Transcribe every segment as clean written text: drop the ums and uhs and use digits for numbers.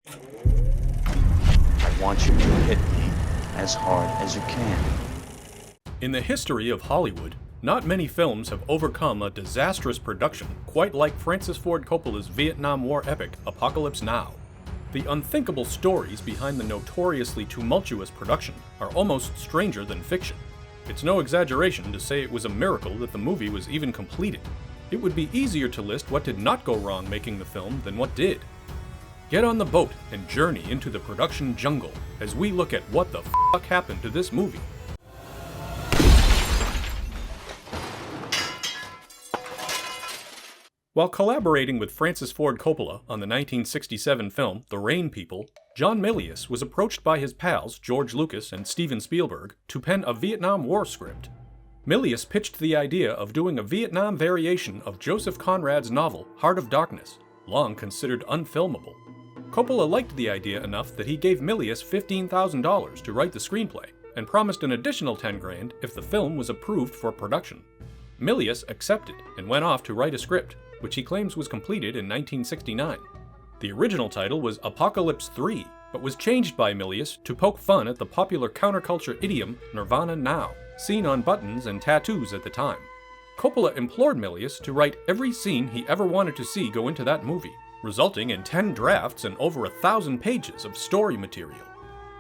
I want you to hit me as hard as you can. In the history of Hollywood, not many films have overcome a disastrous production quite like Francis Ford Coppola's Vietnam War epic, Apocalypse Now. The unthinkable stories behind the notoriously tumultuous production are almost stranger than fiction. It's no exaggeration to say it was a miracle that the movie was even completed. It would be easier to list what did not go wrong making the film than what did. Get on the boat and journey into the production jungle as we look at what the fuck happened to this movie. While collaborating with Francis Ford Coppola on the 1967 film The Rain People, John Milius was approached by his pals George Lucas and Steven Spielberg to pen a Vietnam War script. Milius pitched the idea of doing a Vietnam variation of Joseph Conrad's novel Heart of Darkness, long considered unfilmable. Coppola liked the idea enough that he gave Milius $15,000 to write the screenplay and promised an additional $10,000 if the film was approved for production. Milius accepted and went off to write a script, which he claims was completed in 1969. The original title was Apocalypse 3, but was changed by Milius to poke fun at the popular counterculture idiom Nirvana Now, seen on buttons and tattoos at the time. Coppola implored Milius to write every scene he ever wanted to see go into that movie, resulting in 10 drafts and over 1,000 pages of story material.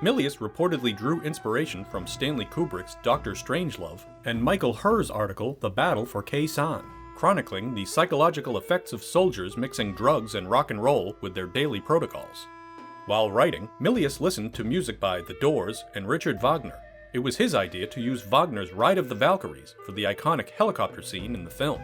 Milius reportedly drew inspiration from Stanley Kubrick's Dr. Strangelove and Michael Herr's article The Battle for Khe Sanh, chronicling the psychological effects of soldiers mixing drugs and rock and roll with their daily protocols. While writing, Milius listened to music by The Doors and Richard Wagner. It was his idea to use Wagner's Ride of the Valkyries for the iconic helicopter scene in the film.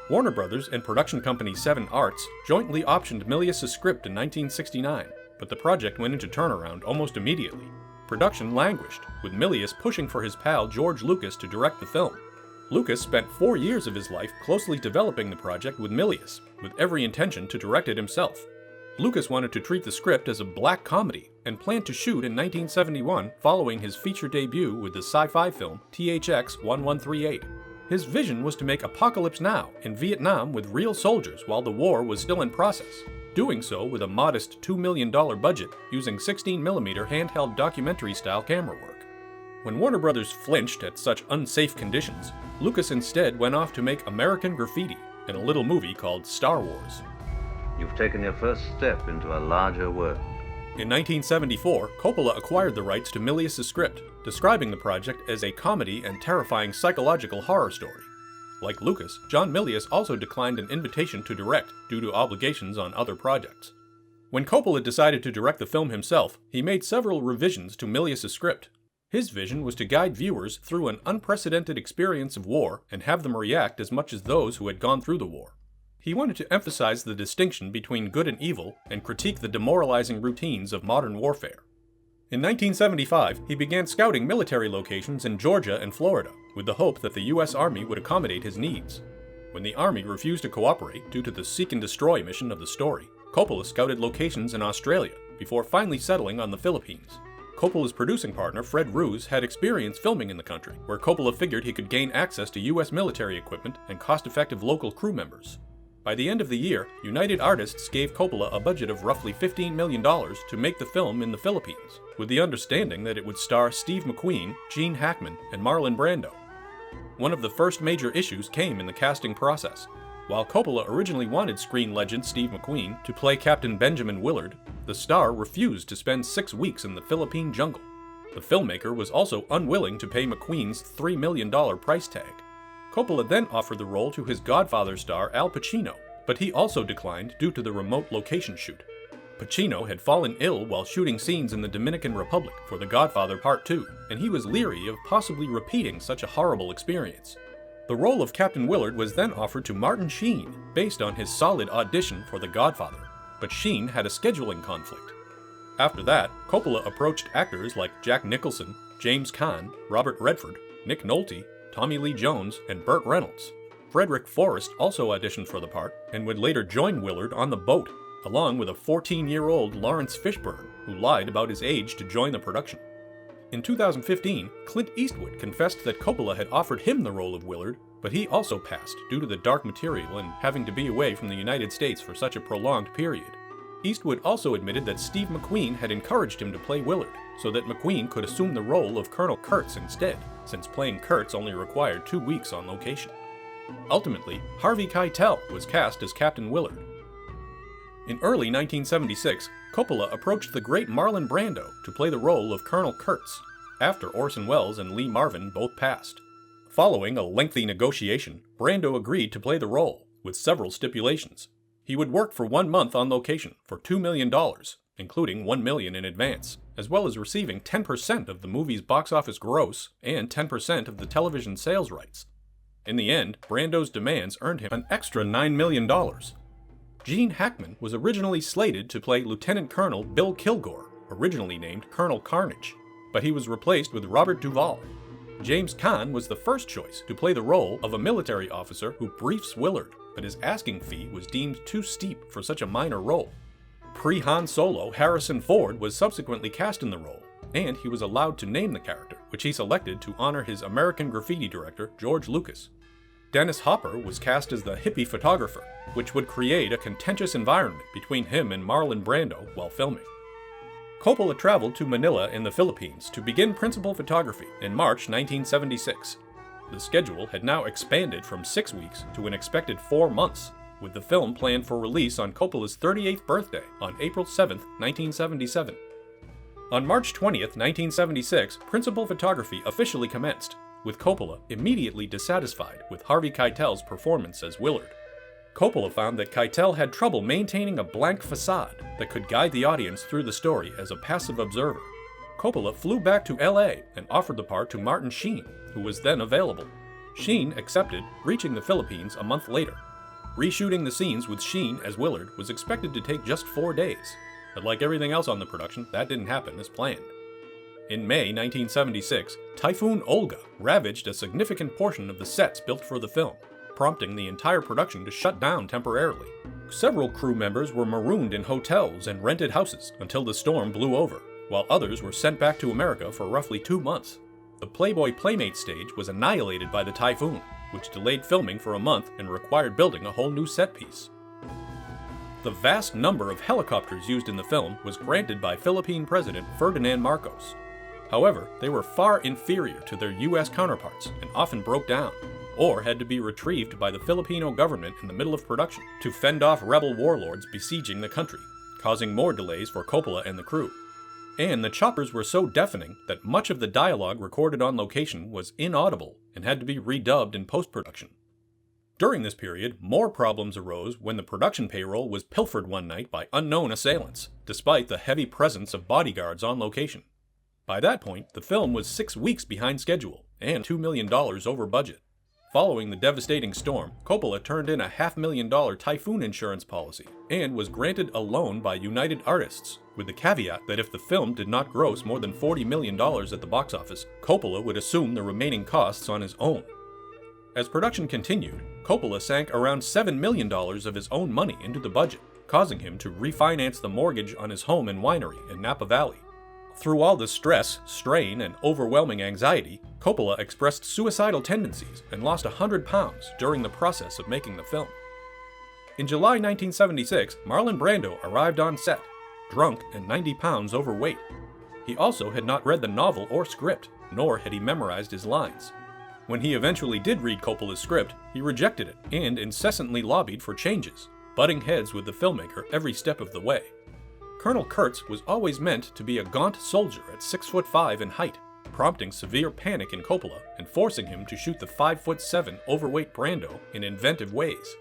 Warner Brothers and production company 7 Arts jointly optioned Milius' script in 1969, but the project went into turnaround almost immediately. Production languished, with Milius pushing for his pal George Lucas to direct the film. Lucas spent 4 years of his life closely developing the project with Milius, with every intention to direct it himself. Lucas wanted to treat the script as a black comedy and planned to shoot in 1971 following his feature debut with the sci-fi film THX 1138. His vision was to make Apocalypse Now in Vietnam with real soldiers while the war was still in process, doing so with a modest $2 million budget using 16mm handheld documentary-style camera work. When Warner Brothers flinched at such unsafe conditions, Lucas instead went off to make American Graffiti in a little movie called Star Wars. You've taken your first step into a larger world. In 1974, Coppola acquired the rights to Milius' script, describing the project as a comedy and terrifying psychological horror story. Like Lucas, John Milius also declined an invitation to direct due to obligations on other projects. When Coppola decided to direct the film himself, he made several revisions to Milius' script. His vision was to guide viewers through an unprecedented experience of war and have them react as much as those who had gone through the war. He wanted to emphasize the distinction between good and evil and critique the demoralizing routines of modern warfare. In 1975, he began scouting military locations in Georgia and Florida, with the hope that the U.S. Army would accommodate his needs. When the Army refused to cooperate due to the seek and destroy mission of the story, Coppola scouted locations in Australia before finally settling on the Philippines. Coppola's producing partner, Fred Roos, had experience filming in the country, where Coppola figured he could gain access to U.S. military equipment and cost-effective local crew members. By the end of the year, United Artists gave Coppola a budget of roughly $15 million to make the film in the Philippines, with the understanding that it would star Steve McQueen, Gene Hackman, and Marlon Brando. One of the first major issues came in the casting process. While Coppola originally wanted screen legend Steve McQueen to play Captain Benjamin Willard, the star refused to spend 6 weeks in the Philippine jungle. The filmmaker was also unwilling to pay McQueen's $3 million price tag. Coppola then offered the role to his Godfather star Al Pacino, but he also declined due to the remote location shoot. Pacino had fallen ill while shooting scenes in the Dominican Republic for The Godfather Part 2, and he was leery of possibly repeating such a horrible experience. The role of Captain Willard was then offered to Martin Sheen, based on his solid audition for The Godfather, but Sheen had a scheduling conflict. After that, Coppola approached actors like Jack Nicholson, James Caan, Robert Redford, Nick Nolte, Tommy Lee Jones, and Burt Reynolds. Frederick Forrest also auditioned for the part, and would later join Willard on the boat, along with a 14-year-old Lawrence Fishburne, who lied about his age to join the production. In 2015, Clint Eastwood confessed that Coppola had offered him the role of Willard, but he also passed due to the dark material and having to be away from the United States for such a prolonged period. Eastwood also admitted that Steve McQueen had encouraged him to play Willard, so that McQueen could assume the role of Colonel Kurtz instead, since playing Kurtz only required 2 weeks on location. Ultimately, Harvey Keitel was cast as Captain Willard. In early 1976, Coppola approached the great Marlon Brando to play the role of Colonel Kurtz, after Orson Welles and Lee Marvin both passed. Following a lengthy negotiation, Brando agreed to play the role, with several stipulations. He would work for 1 month on location for $2 million, including $1 million in advance, as well as receiving 10% of the movie's box office gross and 10% of the television sales rights. In the end, Brando's demands earned him an extra $9 million. Gene Hackman was originally slated to play Lieutenant Colonel Bill Kilgore, originally named Colonel Carnage, but he was replaced with Robert Duvall. James Caan was the first choice to play the role of a military officer who briefs Willard, but his asking fee was deemed too steep for such a minor role. Pre-Han Solo Harrison Ford was subsequently cast in the role, and he was allowed to name the character, which he selected to honor his American Graffiti director, George Lucas. Dennis Hopper was cast as the hippie photographer, which would create a contentious environment between him and Marlon Brando while filming. Coppola traveled to Manila in the Philippines to begin principal photography in March 1976. The schedule had now expanded from 6 weeks to an expected 4 months, with the film planned for release on Coppola's 38th birthday on April 7, 1977. On March 20, 1976, principal photography officially commenced, with Coppola immediately dissatisfied with Harvey Keitel's performance as Willard. Coppola found that Keitel had trouble maintaining a blank facade that could guide the audience through the story as a passive observer. Coppola flew back to LA and offered the part to Martin Sheen, who was then available. Sheen accepted, reaching the Philippines a month later. Reshooting the scenes with Sheen as Willard was expected to take just 4 days, but like everything else on the production, that didn't happen as planned. In May 1976, Typhoon Olga ravaged a significant portion of the sets built for the film, prompting the entire production to shut down temporarily. Several crew members were marooned in hotels and rented houses until the storm blew over, while others were sent back to America for roughly 2 months. The Playboy Playmate stage was annihilated by the typhoon, which delayed filming for a month and required building a whole new set piece. The vast number of helicopters used in the film was granted by Philippine President Ferdinand Marcos. However, they were far inferior to their U.S. counterparts and often broke down, or had to be retrieved by the Filipino government in the middle of production to fend off rebel warlords besieging the country, causing more delays for Coppola and the crew. And the choppers were so deafening that much of the dialogue recorded on location was inaudible and had to be redubbed in post-production. During this period, more problems arose when the production payroll was pilfered one night by unknown assailants, despite the heavy presence of bodyguards on location. By that point, the film was 6 weeks behind schedule and $2 million over budget. Following the devastating storm, Coppola turned in a $500,000 typhoon insurance policy and was granted a loan by United Artists, with the caveat that if the film did not gross more than $40 million at the box office, Coppola would assume the remaining costs on his own. As production continued, Coppola sank around $7 million of his own money into the budget, causing him to refinance the mortgage on his home and winery in Napa Valley. Through all the stress, strain, and overwhelming anxiety, Coppola expressed suicidal tendencies and lost 100 pounds during the process of making the film. In July 1976, Marlon Brando arrived on set, drunk and 90 pounds overweight. He also had not read the novel or script, nor had he memorized his lines. When he eventually did read Coppola's script, he rejected it and incessantly lobbied for changes, butting heads with the filmmaker every step of the way. Colonel Kurtz was always meant to be a gaunt soldier at 6'5" in height, prompting severe panic in Coppola and forcing him to shoot the 5'7" overweight Brando in inventive ways.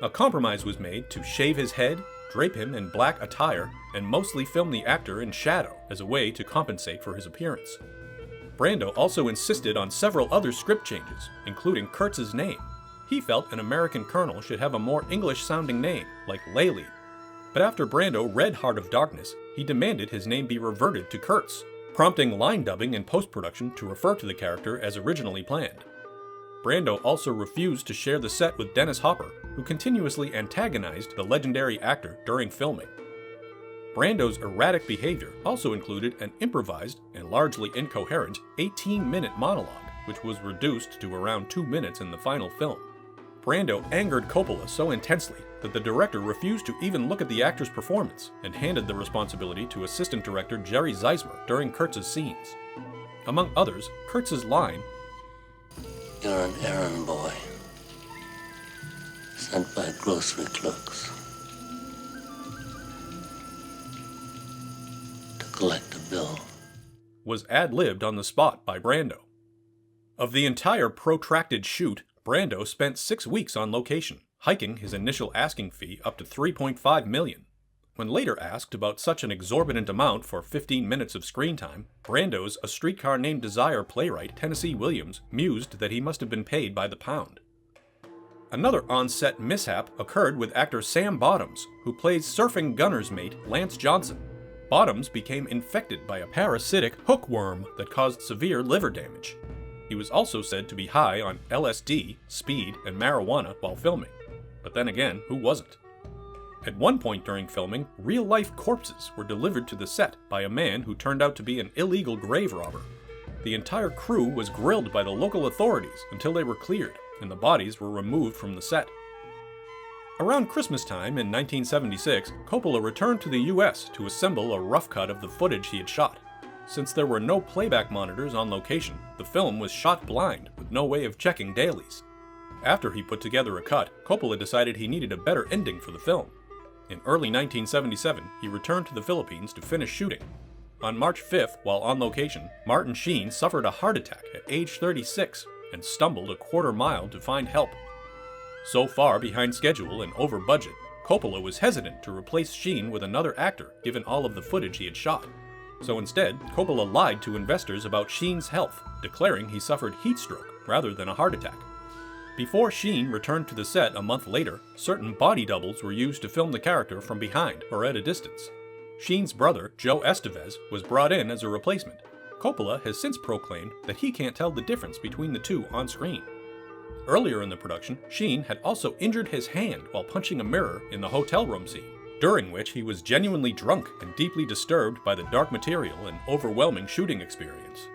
A compromise was made to shave his head, drape him in black attire, and mostly film the actor in shadow as a way to compensate for his appearance. Brando also insisted on several other script changes, including Kurtz's name. He felt an American colonel should have a more English-sounding name, like Laley. But after Brando read Heart of Darkness, he demanded his name be reverted to Kurtz, prompting line dubbing in post-production to refer to the character as originally planned. Brando also refused to share the set with Dennis Hopper, who continuously antagonized the legendary actor during filming. Brando's erratic behavior also included an improvised and largely incoherent 18-minute monologue, which was reduced to around 2 minutes in the final film. Brando angered Coppola so intensely that the director refused to even look at the actor's performance and handed the responsibility to assistant director Jerry Zeismer during Kurtz's scenes. Among others, Kurtz's line, "You're an errand boy, sent by grocery clerks to collect a bill," was ad-libbed on the spot by Brando. Of the entire protracted shoot, Brando spent 6 weeks on location, hiking his initial asking fee up to $3.5 million. When later asked about such an exorbitant amount for 15 minutes of screen time, Brando's A Streetcar Named Desire playwright Tennessee Williams mused that he must have been paid by the pound. Another on-set mishap occurred with actor Sam Bottoms, who plays surfing gunner's mate Lance Johnson. Bottoms became infected by a parasitic hookworm that caused severe liver damage. He was also said to be high on LSD, speed, and marijuana while filming. But then again, who wasn't? At one point during filming, real-life corpses were delivered to the set by a man who turned out to be an illegal grave robber. The entire crew was grilled by the local authorities until they were cleared, and the bodies were removed from the set. Around Christmas time in 1976, Coppola returned to the US to assemble a rough cut of the footage he had shot. Since there were no playback monitors on location, the film was shot blind with no way of checking dailies. After he put together a cut, Coppola decided he needed a better ending for the film. In early 1977, he returned to the Philippines to finish shooting. On March 5th, while on location, Martin Sheen suffered a heart attack at age 36 and stumbled a quarter mile to find help. So far behind schedule and over budget, Coppola was hesitant to replace Sheen with another actor given all of the footage he had shot. So instead, Coppola lied to investors about Sheen's health, declaring he suffered heat stroke rather than a heart attack. Before Sheen returned to the set a month later, certain body doubles were used to film the character from behind or at a distance. Sheen's brother, Joe Estevez, was brought in as a replacement. Coppola has since proclaimed that he can't tell the difference between the two on screen. Earlier in the production, Sheen had also injured his hand while punching a mirror in the hotel room scene, during which he was genuinely drunk and deeply disturbed by the dark material and overwhelming shooting experience.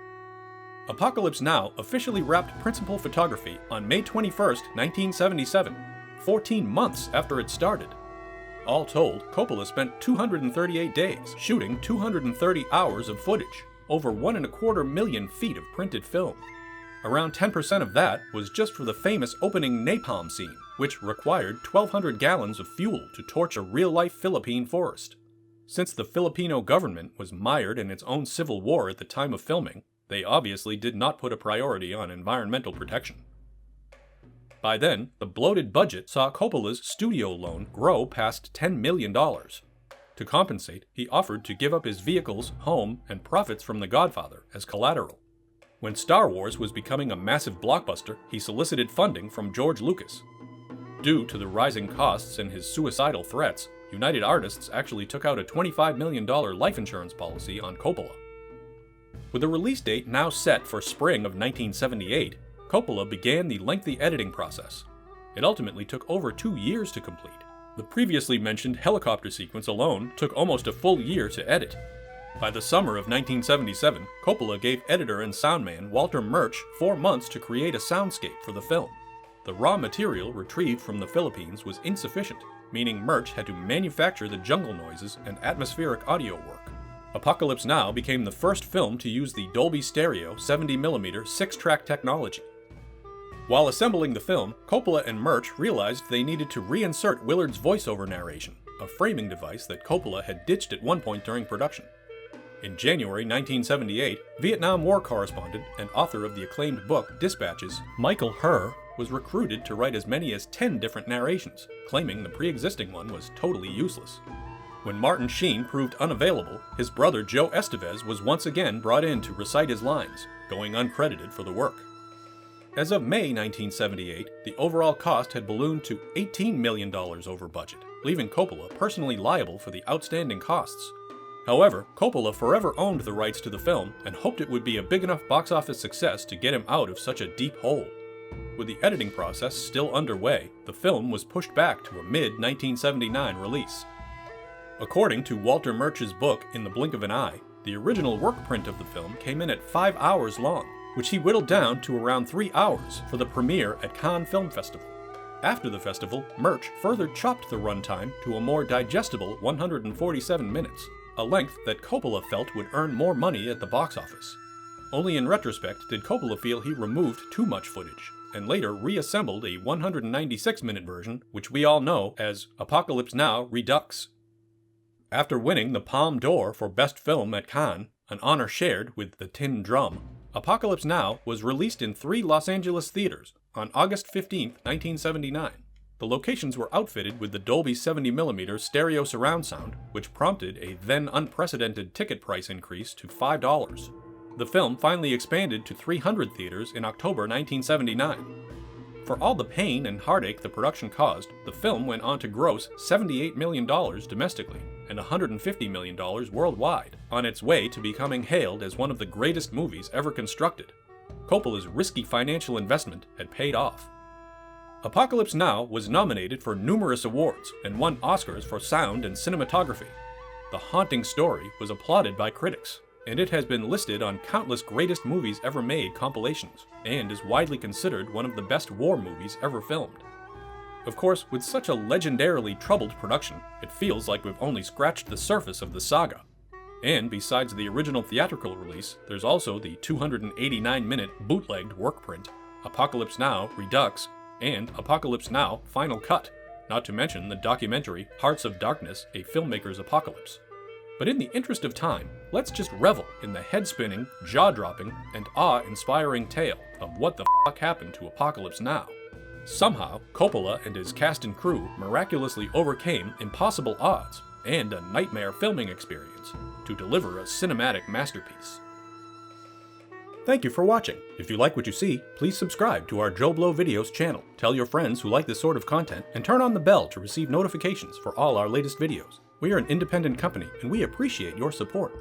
Apocalypse Now officially wrapped principal photography on May 21, 1977, 14 months after it started. All told, Coppola spent 238 days shooting 230 hours of footage, over 1.25 million feet of printed film. Around 10% of that was just for the famous opening napalm scene, which required 1,200 gallons of fuel to torch a real-life Philippine forest. Since the Filipino government was mired in its own civil war at the time of filming, they obviously did not put a priority on environmental protection. By then, the bloated budget saw Coppola's studio loan grow past $10 million. To compensate, he offered to give up his vehicles, home, and profits from The Godfather as collateral. When Star Wars was becoming a massive blockbuster, he solicited funding from George Lucas. Due to the rising costs and his suicidal threats, United Artists actually took out a $25 million life insurance policy on Coppola. With a release date now set for spring of 1978, Coppola began the lengthy editing process. It ultimately took over 2 years to complete. The previously mentioned helicopter sequence alone took almost a full year to edit. By the summer of 1977, Coppola gave editor and soundman Walter Murch 4 months to create a soundscape for the film. The raw material retrieved from the Philippines was insufficient, meaning Murch had to manufacture the jungle noises and atmospheric audio work. Apocalypse Now became the first film to use the Dolby Stereo 70mm 6-track technology. While assembling the film, Coppola and Murch realized they needed to reinsert Willard's voiceover narration, a framing device that Coppola had ditched at one point during production. In January 1978, Vietnam War correspondent and author of the acclaimed book Dispatches, Michael Herr, was recruited to write as many as 10 different narrations, claiming the pre-existing one was totally useless. When Martin Sheen proved unavailable, his brother Joe Estevez was once again brought in to recite his lines, going uncredited for the work. As of May 1978, the overall cost had ballooned to $18 million over budget, leaving Coppola personally liable for the outstanding costs. However, Coppola forever owned the rights to the film and hoped it would be a big enough box office success to get him out of such a deep hole. With the editing process still underway, the film was pushed back to a mid-1979 release. According to Walter Murch's book In the Blink of an Eye, the original work print of the film came in at 5 hours long, which he whittled down to around 3 hours for the premiere at Cannes Film Festival. After the festival, Murch further chopped the runtime to a more digestible 147 minutes, a length that Coppola felt would earn more money at the box office. Only in retrospect did Coppola feel he removed too much footage, and later reassembled a 196-minute version, which we all know as Apocalypse Now Redux. After winning the Palme d'Or for Best Film at Cannes, an honor shared with The Tin Drum, Apocalypse Now was released in 3 Los Angeles theaters on August 15, 1979. The locations were outfitted with the Dolby 70mm stereo surround sound, which prompted a then unprecedented ticket price increase to $5. The film finally expanded to 300 theaters in October 1979. For all the pain and heartache the production caused, the film went on to gross $78 million domestically and $150 million worldwide, on its way to becoming hailed as one of the greatest movies ever constructed. Coppola's risky financial investment had paid off. Apocalypse Now was nominated for numerous awards and won Oscars for sound and cinematography. The haunting story was applauded by critics, and it has been listed on countless greatest movies ever made compilations, and is widely considered one of the best war movies ever filmed. Of course, with such a legendarily troubled production, it feels like we've only scratched the surface of the saga. And besides the original theatrical release, there's also the 289-minute bootlegged work print, Apocalypse Now Redux, and Apocalypse Now Final Cut, not to mention the documentary Hearts of Darkness, A Filmmaker's Apocalypse. But in the interest of time, let's just revel in the head-spinning, jaw-dropping, and awe-inspiring tale of what the fuck happened to Apocalypse Now. Somehow, Coppola and his cast and crew miraculously overcame impossible odds and a nightmare filming experience to deliver a cinematic masterpiece. Thank you for watching. If you like what you see, please subscribe to our JoBlo Videos channel, tell your friends who like this sort of content, and turn on the bell to receive notifications for all our latest videos. We are an independent company, and we appreciate your support.